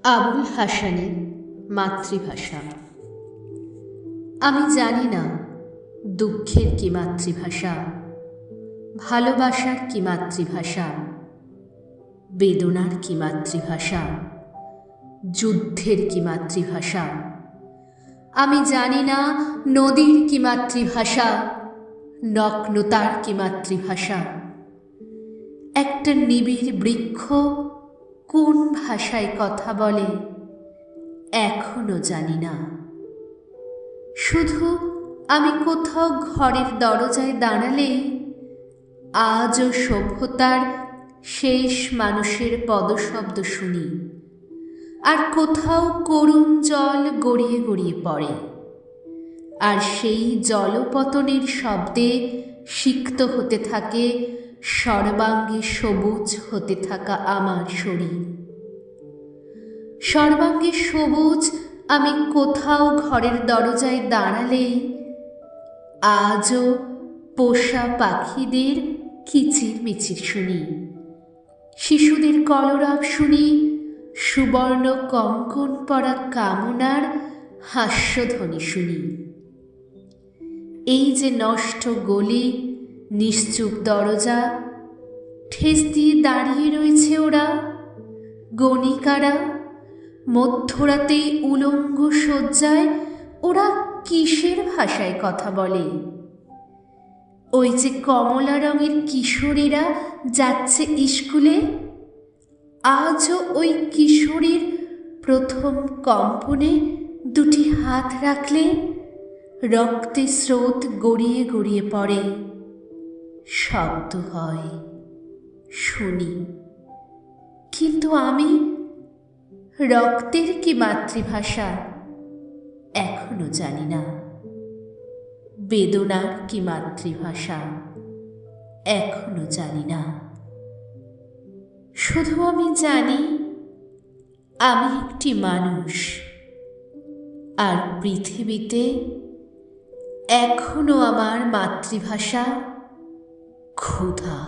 আবুল হাসানের মাতৃভাষা। আমি জানি না দুঃখের কি মাতৃভাষা, ভালোবাসার কি মাতৃভাষা, বেদনার কি মাতৃভাষা, যুদ্ধের কি মাতৃভাষা। আমি জানি না নদীর কি মাতৃভাষা, নগ্নতার কি মাতৃভাষা। একটা নিবিড় বৃক্ষ কোন ভাষায় কথা বলে এখনো জানি না। শুধু আমি কোথাও ঘরের দরজায় দাঁড়ালে আজও সভ্যতার শেষ মানুষের পদশব্দ শুনি, আর কোথাও করুণ জল গড়িয়ে গড়িয়ে পড়ে, আর সেই জলপতনের শব্দে সিক্ত হতে থাকে সর্বাঙ্গে সবুজ হতে থাকা আমার শরীর। সর্বাঙ্গে সবুজ আমি কোথাও ঘরের দরজায় দাঁড়ালেই আজও পোষা পাখিদের কিচির মিচির শুনি, শিশুদের কলরব শুনি, সুবর্ণ কঙ্কন পরা কামনার হাস্যধ্বনি শুনি। এই যে নষ্ট গলি, নিশ্চুপ দরজা, ঠেস দিয়ে দাঁড়িয়ে রয়েছে ওরা, গণিকারা। মধ্যরাতেই উলঙ্গ শয্যায় ওরা কিসের ভাষায় কথা বলে? ওই যে কমলা রঙের কিশোরীরা যাচ্ছে স্কুলে, আজও ওই কিশোরীর প্রথম কম্পনে দুটি হাত রাখলে রক্তে স্রোত গড়িয়ে গড়িয়ে পড়ে, শব্দ হয়, শুনি। কিন্তু আমি রক্তের কি মাতৃভাষা এখনো জানি না, বেদনার কি মাতৃভাষা এখনো জানি না। শুধু আমি জানি আমি একটি মানুষ, আর পৃথিবীতে এখনো আমার মাতৃভাষা ক্ষুধা।